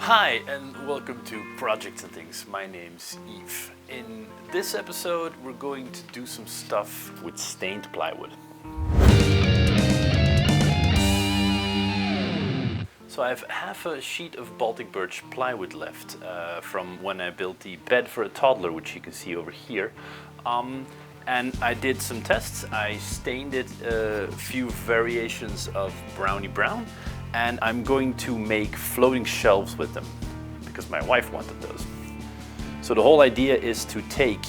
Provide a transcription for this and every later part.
Hi and welcome to Projects and Things. My name's Yves. In this episode we're going to do some stuff with stained plywood. So I have half a sheet of Baltic birch plywood left from when I built the bed for a toddler, which you can see over here. And I did some tests. I stained it a few variations of brownie brown, and I'm going to make floating shelves with them because my wife wanted those. So the whole idea is to take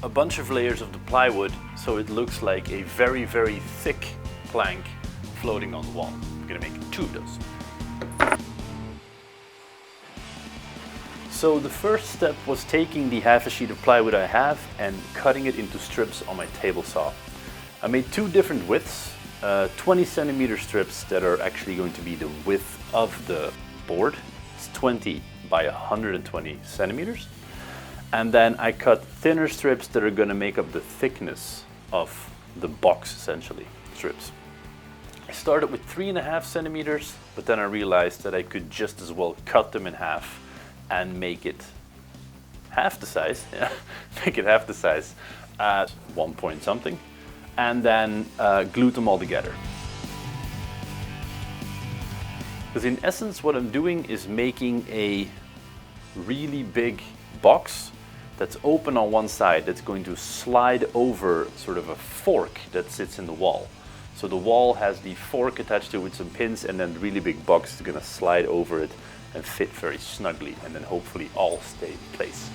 a bunch of layers of the plywood so it looks like a very, very thick plank floating on the wall. I'm gonna make 2 of those. So the first step was taking the half a sheet of plywood I have and cutting it into strips on my table saw. I made 2 different widths, 20 centimeter strips that are actually going to be the width of the board. It's 20 by 120 centimeters. And then I cut thinner strips that are going to make up the thickness of the box, essentially, strips. I started with 3.5 centimeters, but then I realized that I could just as well cut them in half and make it half the size, make it half the size at 1 point something, and then glue them all together. Because in essence what I'm doing is making a really big box that's open on one side that's going to slide over sort of a fork that sits in the wall. So the wall has the fork attached to it with some pins, and then the really big box is going to slide over it and fit very snugly, and then hopefully all stay in place.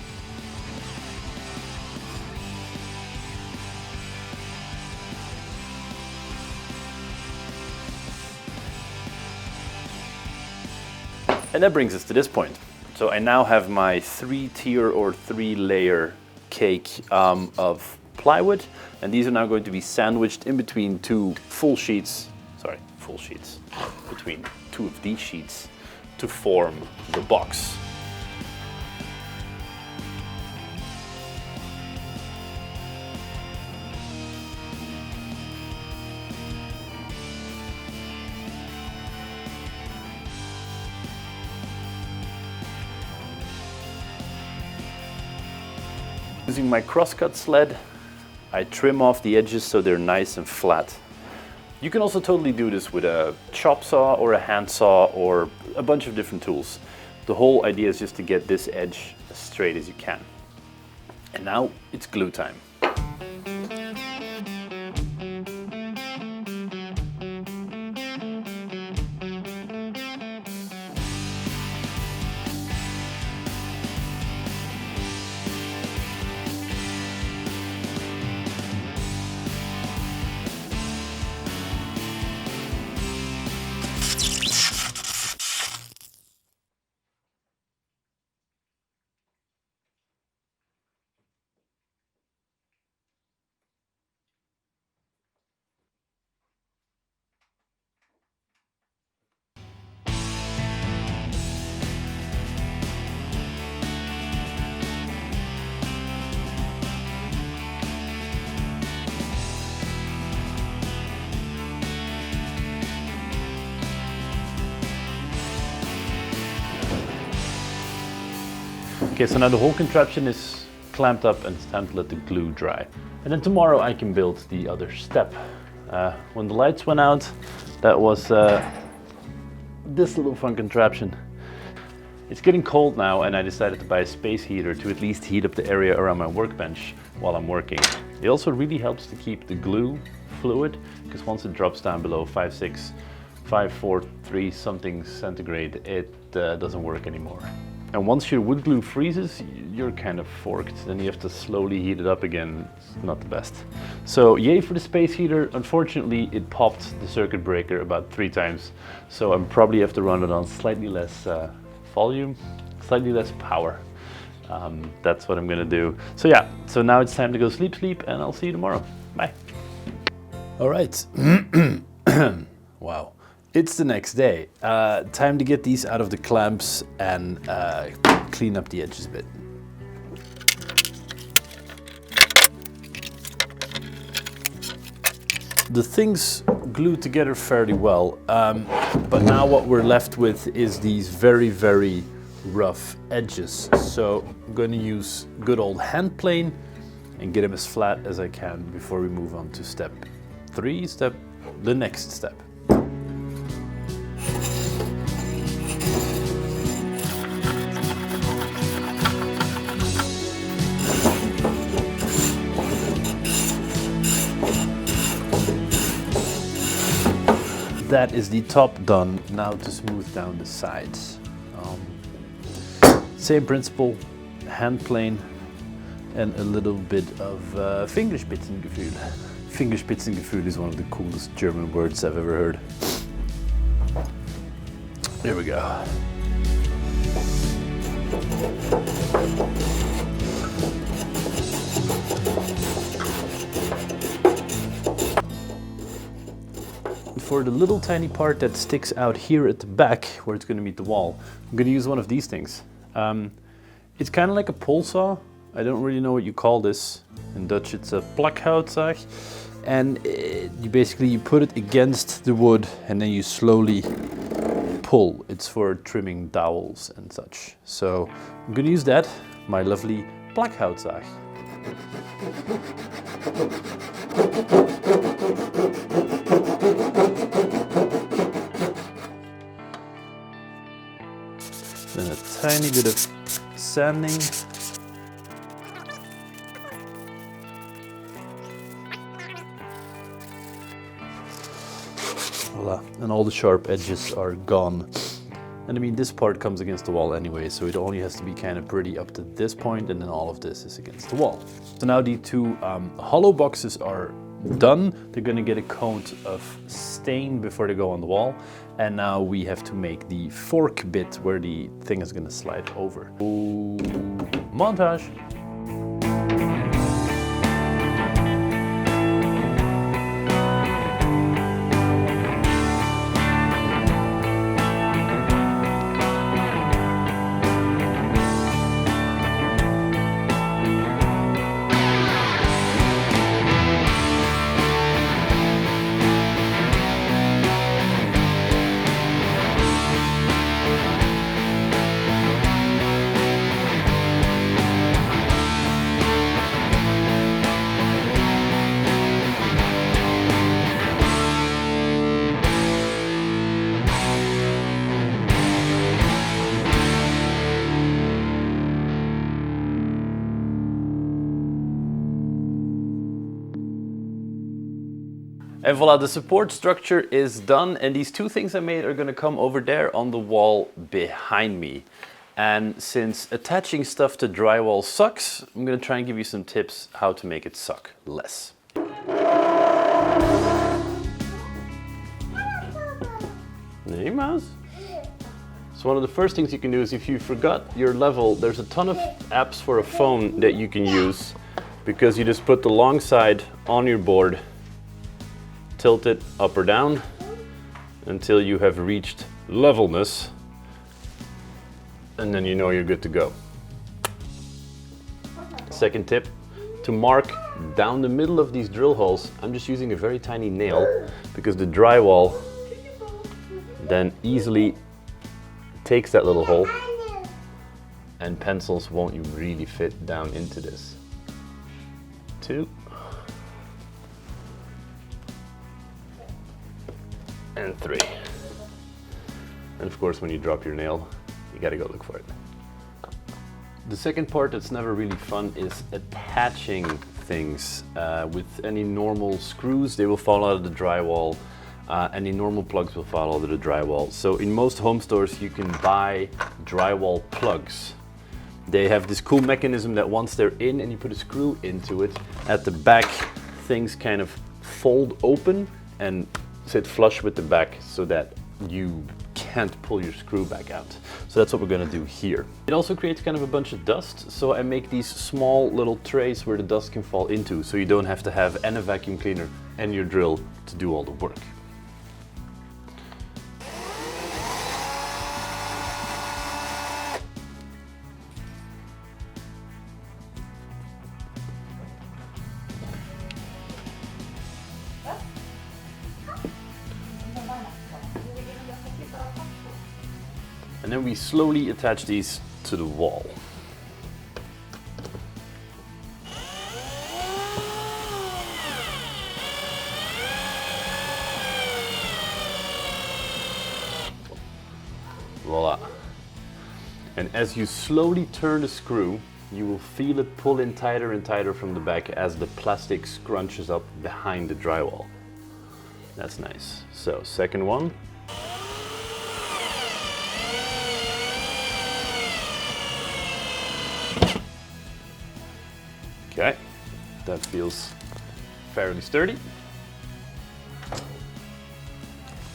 And that brings us to this point. So I now have my 3-tier or 3-layer cake of plywood, and these are now going to be sandwiched in between 2 full sheets, between 2 of these sheets to form the box. Using my crosscut sled, I trim off the edges so they're nice and flat. You can also totally do this with a chop saw or a hand saw or a bunch of different tools. The whole idea is just to get this edge as straight as you can. And now it's glue time. Okay, so now the whole contraption is clamped up and it's time to let the glue dry. And then tomorrow I can build the other step. When the lights went out, that was this little fun contraption. It's getting cold now, and I decided to buy a space heater to at least heat up the area around my workbench while I'm working. It also really helps to keep the glue fluid, because once it drops down below 5.6, 5.43 something centigrade, it doesn't work anymore. And once your wood glue freezes, you're kind of forked. Then you have to slowly heat it up again. It's not the best. So yay for the space heater. Unfortunately, it popped the circuit breaker about 3 times. So I'm probably have to run it on slightly less volume, slightly less power. That's what I'm gonna do. So yeah, so now it's time to go sleep, and I'll see you tomorrow. Bye. All right. Wow. It's the next day. Time to get these out of the clamps and clean up the edges a bit. The things glue together fairly well, but now what we're left with is these very, very rough edges. So I'm going to use good old hand plane and get them as flat as I can before we move on to step 3, the next step. That is the top done. Now to smooth down the sides. Same principle, hand plane and a little bit of Fingerspitzengefühl. Fingerspitzengefühl is one of the coolest German words I've ever heard. Here we go. For the little tiny part that sticks out here at the back, where it's going to meet the wall, I'm going to use one of these things. It's kind of like a pole saw. I don't really know what you call this. In Dutch it's a plakhoutzaag. And you put it against the wood and then you slowly pull. It's for trimming dowels and such. So I'm going to use that, my lovely plakhoutzaag. Then a tiny bit of sanding. Voila, and all the sharp edges are gone. And I mean, this part comes against the wall anyway, so it only has to be kind of pretty up to this point, and then all of this is against the wall. So now the two hollow boxes are done. They're gonna get a coat of stain before they go on the wall. And now we have to make the fork bit where the thing is gonna slide over. Ooh, montage. And voila, the support structure is done, and these two things I made are gonna come over there on the wall behind me. And since attaching stuff to drywall sucks, I'm gonna try and give you some tips how to make it suck less. Hey, mouse. So one of the first things you can do is, if you forgot your level, there's a ton of apps for a phone that you can use, because you just put the long side on your board, tilt it up or down until you have reached levelness, and then you know you're good to go. Second tip, to mark down the middle of these drill holes, I'm just using a very tiny nail, because the drywall then easily takes that little hole and pencils won't really fit down into this. 2. And 3. And of course, when you drop your nail, you gotta go look for it. The second part that's never really fun is attaching things. With any normal screws, they will fall out of the drywall. Any normal plugs will fall out of the drywall. So in most home stores, you can buy drywall plugs. They have this cool mechanism that once they're in and you put a screw into it, at the back, things kind of fold open and sit flush with the back so that you can't pull your screw back out. So that's what we're gonna do here. It also creates kind of a bunch of dust, so I make these small little trays where the dust can fall into, so you don't have to have a vacuum cleaner and your drill to do all the work. And then we slowly attach these to the wall. Voila. And as you slowly turn the screw, you will feel it pull in tighter and tighter from the back as the plastic scrunches up behind the drywall. That's nice. So, second one. Okay, that feels fairly sturdy.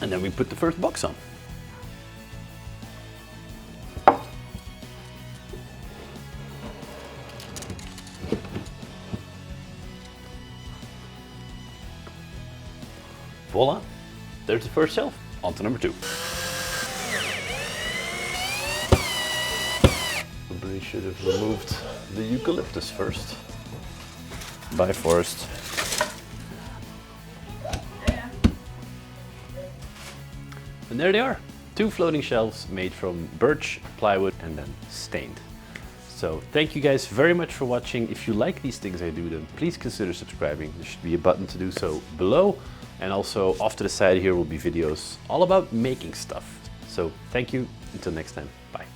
And then we put the first box on. Voila, there's the first shelf. On to number 2. Probably should have removed the eucalyptus first. Bye, Forest. And there they are. 2 floating shelves made from birch, plywood, and then stained. So thank you guys very much for watching. If you like these things I do, then please consider subscribing. There should be a button to do so below. And also off to the side here will be videos all about making stuff. So thank you. Until next time. Bye.